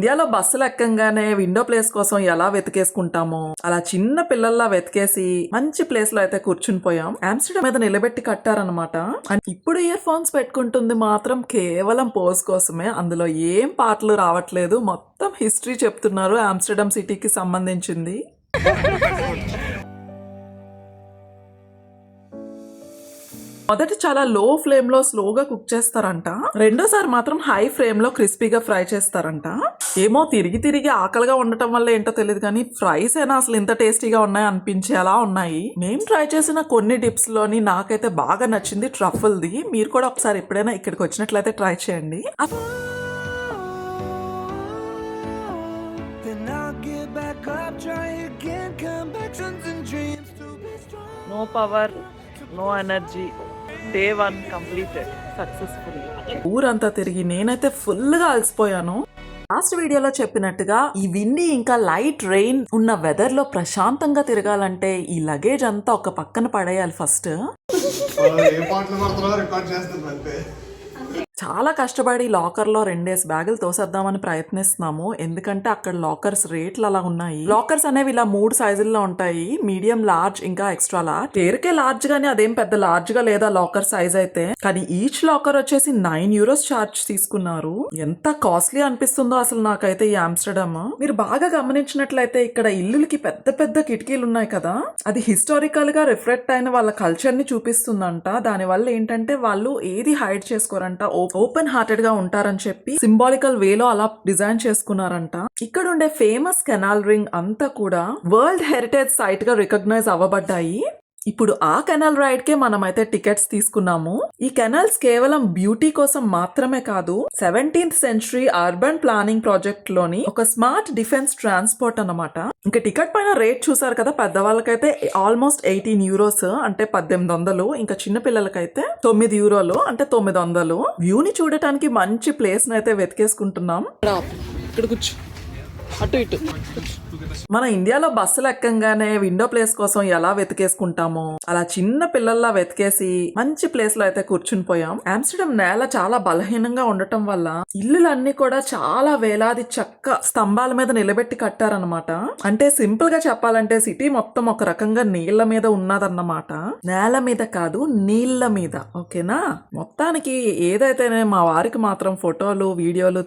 ఇండియాలో బస్సులు ఎక్కంగానే window place కోసం ఎలా వెతికేసుకుంటామో అలా చిన్న పిల్లల్లా వెతికేసి మంచి ప్లేస్ లో అయితే కూర్చుని పోయాం. ఆమ్స్టర్డామ్ మీద నిలబెట్టి కట్టారనమాట. ఇప్పుడు ఇయర్ ఫోన్స్ పెట్టుకుంటుంది మాత్రం కేవలం పోజ్ కోసమే. అందులో ఏం పాటలు రావట్లేదు, మొత్తం హిస్టరీ చెప్తున్నారు ఆమ్స్టర్డామ్ సిటీకి సంబంధించింది. మొదటి చాలా లో ఫ్లేమ్ లో స్లోగా కుక్ చేస్తారంట, రెండోసారి మాత్రం హై ఫ్లేమ్ లో క్రిస్పీగా ఫ్రై చేస్తారంట. ఏమో తిరిగి తిరిగి ఆకలిగా ఉండటం వల్ల ఏంటో తెలియదు కానీ ఫ్రైస్ అయినా అసలు ఇంత టేస్టీగా ఉన్నాయి అనిపించేలా ఉన్నాయి. మేము ట్రై చేసిన కొన్ని డిప్స్ లోని నాకైతే బాగా నచ్చింది ట్రఫుల్ది. మీరు కూడా ఒకసారి ఎప్పుడైనా ఇక్కడికి వచ్చినట్లయితే ట్రై చేయండి. No power, no energy. Day 1 completed successfully. ఊరంతా తిరిగి నేనైతే ఫుల్ గా అలసిపోయాను. లాస్ట్ వీడియోలో చెప్పినట్టుగా ఈ విండి ఇంకా లైట్ రెయిన్ ఉన్న వెదర్ లో ప్రశాంతంగా తిరగాలంటే ఈ లగేజ్ అంతా ఒక పక్కన పడేయాలి ఫస్ట్. చాలా కష్టపడి లాకర్ లో 2 బ్యాగులు తోసేద్దామని ప్రయత్నిస్తున్నాము. ఎందుకంటే అక్కడ లాకర్స్ రేట్లు అలా ఉన్నాయి. లాకర్స్ అనేవి ఇలా 3 సైజుల్లో ఉంటాయి, మీడియం, లార్జ్ ఇంకా ఎక్స్ట్రా లార్జ్. పేరుకే లార్జ్ గానీ అదేం పెద్ద లార్జ్ గా లేదా లాకర్ సైజ్ అయితే. కానీ ఈచ్ లాకర్ వచ్చేసి €9 ఛార్జ్ తీసుకున్నారు. ఎంత కాస్ట్లీ అనిపిస్తుందో అసలు నాకైతే ఈ ఆమ్స్టర్డామ్. మీరు బాగా గమనించినట్లయితే ఇక్కడ ఇల్లులకి పెద్ద పెద్ద కిటికీలు ఉన్నాయి కదా, అది హిస్టారికల్ గా రిఫ్లెక్ట్ అయిన వాళ్ళ కల్చర్ ని చూపిస్తుందంట. దాని వల్ల ఏంటంటే వాళ్ళు ఏది హైడ్ చేసుకోరంట, ఓపెన్ హార్టెడ్ గా ఉంటారని చెప్పి సింబాలికల్ వేలో అలా డిజైన్ చేసుకున్నారంట. ఇక్కడ ఉండే ఫేమస్ కెనాల్ రింగ్ అంతా కూడా వరల్డ్ హెరిటేజ్ సైట్ గా రికగ్నైజ్ అవ్వబడ్డాయి. ఇప్పుడు ఆ కెనాల్ రైడ్ కే మనమైతే టికెట్స్ తీసుకున్నాము. ఈ కెనాల్స్ కేవలం బ్యూటీ కోసం మాత్రమే కాదు, 17th century urban planning project లోని ఒక స్మార్ట్ డిఫెన్స్ ట్రాన్స్పోర్ట్ అన్నమాట. ఇంకా టికెట్ పైన రేట్ చూసారు కదా, పెద్దవాళ్ళకైతే ఆల్మోస్ట్ €18 అంటే 1800, ఇంకా చిన్న పిల్లలకైతే €9 అంటే 900. వ్యూని చూడటానికి మంచి ప్లేస్ అయితే వెతికేసుకుంటున్నాం. ఇక్కడ కూర్చో, అటు ఇటు. మన ఇండియాలో బస్సులు ఎక్కంగానే విండో ప్లేస్ కోసం ఎలా వెతికేసుకుంటామో అలా చిన్న పిల్లల్లా వెతికేసి మంచి ప్లేస్ లో అయితే కూర్చుని పోయాం. ఆమ్స్టర్డామ్ నేల చాలా బలహీనంగా ఉండటం వల్ల ఇల్లులన్నీ కూడా చాలా వేలాది చెక్క స్తంభాల మీద నిలబెట్టి కట్టారనమాట. అంటే సింపుల్ గా చెప్పాలంటే సిటీ మొత్తం ఒక రకంగా నీళ్ల మీద ఉన్నదన్నమాట. నేల మీద కాదు, నీళ్ల మీద. ఓకేనా? మొత్తానికి ఏదైతేనే మా వారికి మాత్రం ఫోటోలు వీడియోలు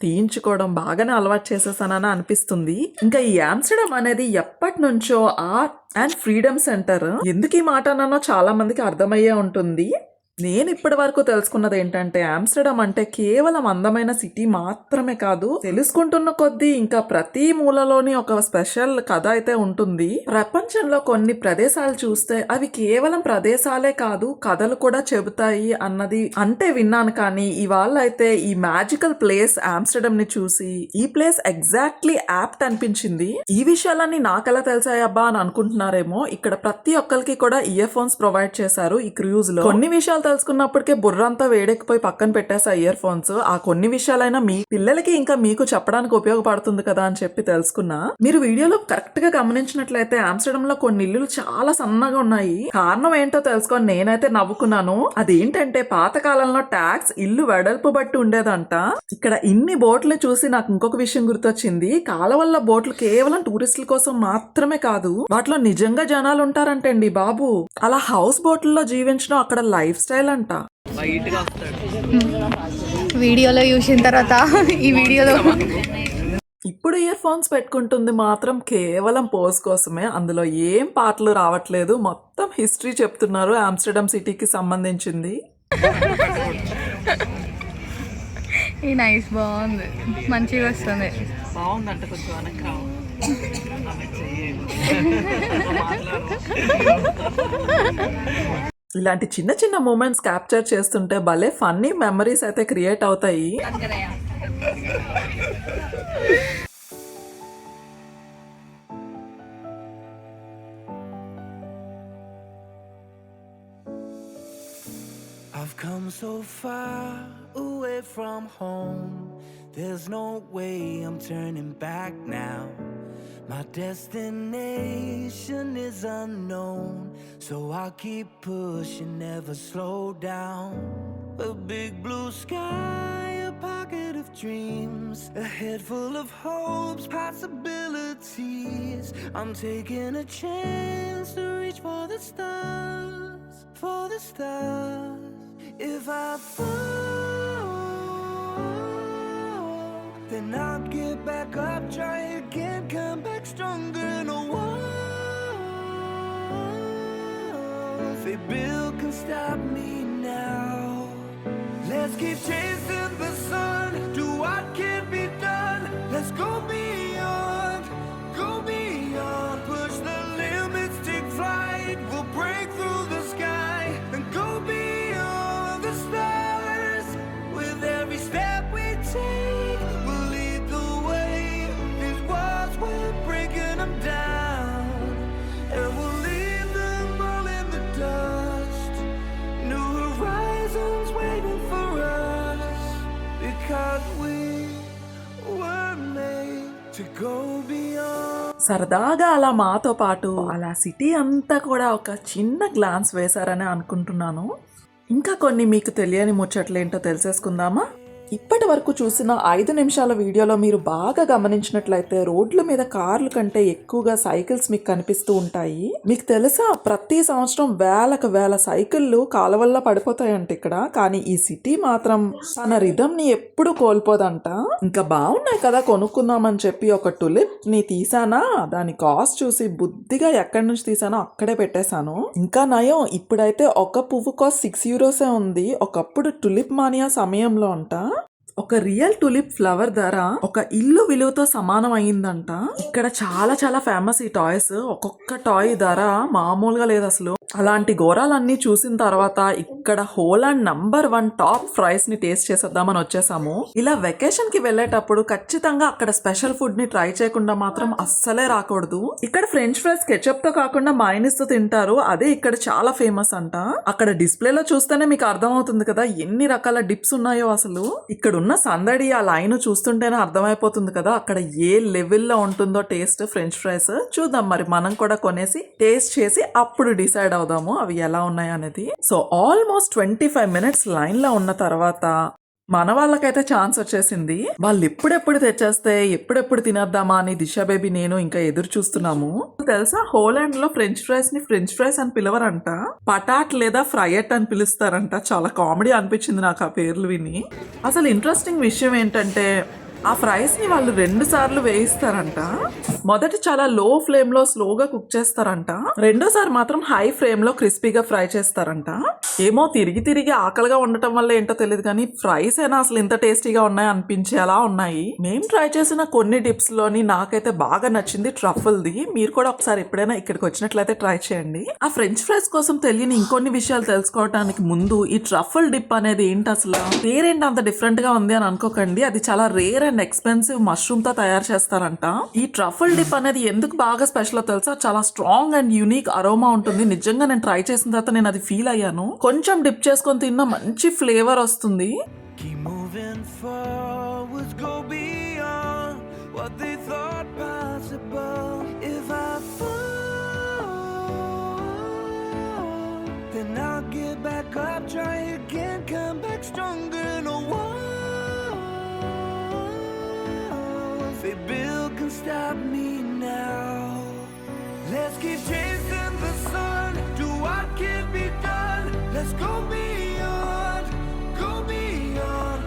తీయించుకోవడం బాగానే అలవాటు చేసేసానని అనిపిస్తుంది. ఇంకా ఈ ఆమ్స్టర్డామ్ అనేది ఎప్పటి నుంచో ఆర్ట్ అండ్ ఫ్రీడమ్ సెంటర్. ఎందుకు ఈ మాట అన్నానో చాలా మందికి అర్థమయ్యే ఉంటుంది. నేను ఇప్పటి వరకు తెలుసుకున్నది ఏంటంటే ఆమ్స్టర్డామ్ అంటే కేవలం అందమైన సిటీ మాత్రమే కాదు, తెలుసుకుంటున్న కొద్దీ ఇంకా ప్రతి మూలలోని ఒక స్పెషల్ కథ అయితే ఉంటుంది. ప్రపంచంలో కొన్ని ప్రదేశాలు చూస్తే అవి కేవలం ప్రదేశాలే కాదు, కథలు కూడా చెబుతాయి అన్నది అంటే విన్నాను. కానీ ఇవాళ అయితే ఈ మ్యాజికల్ ప్లేస్ ఆమ్స్టర్డామ్ ని చూసి ఈ ప్లేస్ ఎగ్జాక్ట్లీ యాప్ట్ అనిపించింది. ఈ విషయాలన్నీ నాకెలా తెలిసాయబ్బా అని అనుకుంటున్నారేమో. ఇక్కడ ప్రతి ఒక్కరికి కూడా ఇయర్ ఫోన్స్ ప్రొవైడ్ చేశారు ఈ క్రూజ్ లో. కొన్ని విషయాలు తెలుసుకున్నప్పటికే బుర్రంతా వేడెక్కిపోయి పక్కన పెట్టేసా ఇయర్ ఫోన్స్. ఆ కొన్ని విషయాలైనా మీ పిల్లలకి ఇంకా మీకు చెప్పడానికి ఉపయోగపడుతుంది కదా అని చెప్పి తెలుసుకున్నా. మీరు వీడియోలో కరెక్ట్ గా గమనించినట్లయితే ఆమ్స్టర్డామ్ లో కొన్ని ఇల్లులు చాలా సన్నగా ఉన్నాయి. కారణం ఏంటో తెలుసుకొని నేనైతే నవ్వుకున్నాను. అదేంటంటే పాతకాలంలో ట్యాక్స్ ఇల్లు వెడల్పు బట్టి ఉండేదంట. ఇక్కడ ఇన్ని బోట్లు చూసి నాకు ఇంకొక విషయం గుర్తొచ్చింది. కాలవల్ల బోట్లు కేవలం టూరిస్టుల కోసం మాత్రమే కాదు, వాటిలో నిజంగా జనాలు ఉంటారంటండి బాబు. అలా హౌస్ బోట్లలో జీవించడం అక్కడ లైఫ్ స్టైల్ అంట. వీడియోలో చూసిన తర్వాత ఈ వీడియోలో ఇప్పుడు ఇయర్ ఫోన్స్ పెట్టుకుంటుంది మాత్రం కేవలం పోజ్ కోసమే. అందులో ఏం పాటలు రావట్లేదు, మొత్తం హిస్టరీ చెప్తున్నారు ఆమ్స్టర్డామ్ సిటీకి సంబంధించింది. ఈ నైస్ బాగుంది, మంచిగా వస్తుంది. బాగుందంట, కొంచెం వెనక్కి రావు. ఇలాంటి చిన్న చిన్న మూమెంట్స్ క్యాప్చర్ చేస్తుంటే భలే ఫన్నీ మెమరీస్ అయితే క్రియేట్ అవుతాయి. I've come so far away from home. There's no way I'm turning back now. My destination is unknown, so I'll keep pushing, never slow down. A big blue sky, a pocket of dreams, a head full of hopes, possibilities. I'm taking a chance to reach for the stars, for the stars. If I fall, then I'll get back up, try again, come back stronger. No walls they build can stop me now. Let's keep chasing the sun, do what can be done. Let's go beyond, push the limits, take flight. We'll break through the sky and go beyond the stars. With every step we take, we'll lead the way. These walls, we're breaking them down, and we'll leave them all in the dust. New horizons waiting for us, because we were made to go beyond. సరదాగా అలా మాతో పాటు అలా city అంతా కూడా ఒక చిన్న glance వేశారని అనుకుంటున్నాను. ఇంకా కొన్ని మీకు తెలియని ముచ్చట్లేంటో తెలిసేసుకుందామా? ఇప్పటి వరకు చూసిన 5 నిమిషాల వీడియోలో మీరు బాగా గమనించినట్లయితే రోడ్ల మీద కార్ల కంటే ఎక్కువగా సైకిల్స్ మీకు కనిపిస్తూ ఉంటాయి. మీకు తెలుసా, ప్రతి సంవత్సరం వేల సైకిళ్ళు కాలవల్ల పడిపోతాయంట ఇక్కడ. కానీ ఈ సిటీ మాత్రం తన రిథమ్ ని ఎప్పుడు కోల్పోదంట. ఇంకా బాగున్నాయి కదా కొనుక్కుందామని చెప్పి ఒక టులిప్ ని తీసానా, దాని కాస్ట్ చూసి బుద్ధిగా ఎక్కడి నుంచి తీసానో అక్కడే పెట్టేశాను. ఇంకా నయం, ఇప్పుడైతే ఒక పువ్వు కాస్ట్ 6 యూరోసే ఉంది. ఒకప్పుడు టులిప్ మానియా సమయంలో అంట ఒక రియల్ టులిప్ ఫ్లవర్ ధర ఒక ఇల్లు విలువతో సమానం అయ్యిందంట. ఇక్కడ చాలా ఫేమస్ ఈ టాయ్స్. ఒక్కొక్క టాయ్ ధర మామూలుగా లేదు అసలు. అలాంటి ఘోరాలన్నీ చూసిన తర్వాత ఇక్కడ హోలాండ్ #1 టాప్ ఫ్రైస్ ని టేస్ట్ చేసేద్దామని వచ్చేసాము. ఇలా వెకేషన్ కి వెళ్ళేటప్పుడు ఖచ్చితంగా అక్కడ స్పెషల్ ఫుడ్ ని ట్రై చేయకుండా మాత్రం అస్సలే రాకూడదు. ఇక్కడ ఫ్రెంచ్ ఫ్రైస్ కెచప్ తో కాకుండా మైనస్ తో తింటారు. అదే ఇక్కడ చాలా ఫేమస్ అంట. అక్కడ డిస్ప్లేలో చూస్తేనే మీకు అర్థం అవుతుంది కదా ఎన్ని రకాల డిప్స్ ఉన్నాయో. అసలు ఇక్కడ ఉన్న సందడి ఆ లైన్ చూస్తుంటేనే అర్థమైపోతుంది కదా అక్కడ ఏ లెవెల్లో ఉంటుందో టేస్ట్ ఫ్రెంచ్ ఫ్రైస్. చూద్దాం మరి మనం కూడా కొనేసి టేస్ట్ చేసి అప్పుడు డిసైడ్ అవుదాము అవి ఎలా ఉన్నాయి అనేది. సో ఆల్మోస్ట్ 25 మినిట్స్ లైన్ లో ఉన్న తర్వాత మన వాళ్ళకైతే ఛాన్స్ వచ్చేసింది. వాళ్ళు ఎప్పుడెప్పుడు తెచ్చేస్తే ఎప్పుడెప్పుడు తినేద్దామా అని దిశా బేబీ నేను ఇంకా ఎదురు చూస్తున్నాము. తెలుసా, హోలాండ్ లో ఫ్రెంచ్ ఫ్రైస్ ని ఫ్రెంచ్ ఫ్రైస్ అని పిలవరంట, పటాట్ లేదా ఫ్రైయట్ అని పిలుస్తారంట. చాలా కామెడీ అనిపించింది నాకు ఆ పేర్లు విని. అసలు ఇంట్రెస్టింగ్ విషయం ఏంటంటే ఆ ఫ్రైస్ ని వాళ్ళు 2 సార్లు వేయిస్తారంట. మొదటి చాలా లో ఫ్లేమ్ లో స్లోగా కుక్ చేస్తారంట. రెండోసారి మాత్రం హై ఫ్లేమ్ లో క్రిస్పీగా ఫ్రై చేస్తారంట. ఏమో తిరిగి ఆకలిగా ఉండటం వల్ల ఏంటో తెలియదు కానీ ఫ్రైస్ అయినా అసలు ఇంత టేస్టీగా ఉన్నాయి అనిపించేలా ఉన్నాయి. మేము ట్రై చేసిన కొన్ని డిప్స్ లోని నాకైతే బాగా నచ్చింది ట్రఫుల్ది. మీరు కూడా ఒకసారి ఎప్పుడైనా ఇక్కడికి వచ్చినట్లయితే ట్రై చేయండి. ఆ ఫ్రెంచ్ ఫ్రైస్ కోసం తెలియని ఇంకొన్ని విషయాలు తెలుసుకోవడానికి ముందు ఈ ట్రఫుల్ డిప్ అనేది ఏంటి, అసలు పేరేంటి అంత డిఫరెంట్ గా ఉంది అని అనుకోకండి. అది చాలా రేర్ అండ్ ఎక్స్పెన్సివ్ మష్రూమ్ తో తయారు చేస్తారంట. ఈ ట్రఫుల్ డిప్ అనేది ఎందుకు బాగా స్పెషల్ తెలుసా, చాలా స్ట్రాంగ్ అండ్ యూనిక్ అరోమా ఉంటుంది. నిజంగా నేను ట్రై చేసిన తర్వాత నేను అది ఫీల్ అయ్యాను. కొంచెం డిప్ చేసుకొని తిన్నా మంచి ఫ్లేవర్ వస్తుంది. Keep moving forwards, go beyond what they thought possible. If I fall, then I'll get back up, try again, come back stronger. No walls they build can stop me now. Let's keep chasing the sun, do what can be done. Let's go beyond,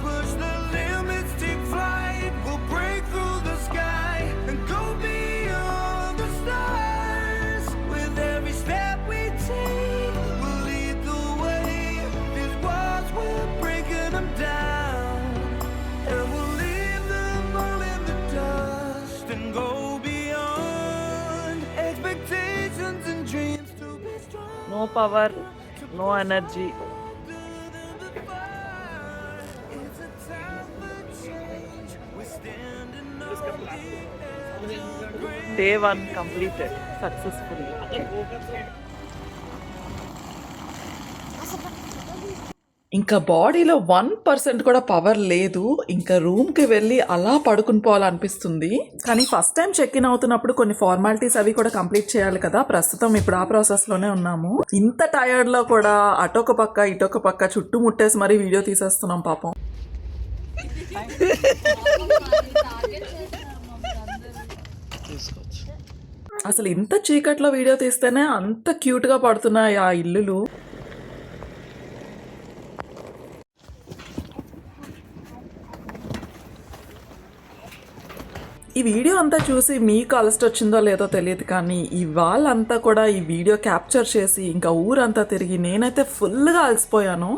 push the limits, take flight. We'll break through the sky and go beyond the stars. With every step we take, we'll lead the way. These walls, we're breaking them down, and we'll leave them all in the dust and go beyond expectations and dreams to be strong. No power, no energy. It's a time for change. We're standing on Day 1 completed successfully. ఇంకా బాడీలో 1% కూడా power లేదు. ఇంకా room కి వెళ్ళి అలా పడుకుని పోవాలనిపిస్తుంది. కానీ ఫస్ట్ టైం చెక్ ఇన్ అవుతున్నప్పుడు కొన్ని ఫార్మాలిటీస్ అవి కూడా కంప్లీట్ చేయాలి కదా. ప్రస్తుతం ఇప్పుడు ఆ ప్రాసెస్ లోనే ఉన్నాము. ఇంత టైర్డ్ లో కూడా అటొక పక్క ఇటొక పక్క చుట్టూ ముట్టేసి మరీ వీడియో తీసేస్తున్నాం పాపం. తీసుకోవచ్చు. అసలు ఇంత చీకట్లో వీడియో తీస్తేనే అంత క్యూట్గా పడుతున్నాయి ఆ ఇల్లులు. ఈ వీడియో అంతా చూసి మీకు అలస్ట్ వచ్చిందో లేదో తెలియదు, కానీ ఈ వాళ్ళంతా కూడా ఈ వీడియో క్యాప్చర్ చేసి ఇంకా ఊరంతా తిరిగి నేనైతే ఫుల్గా అలసిపోయాను.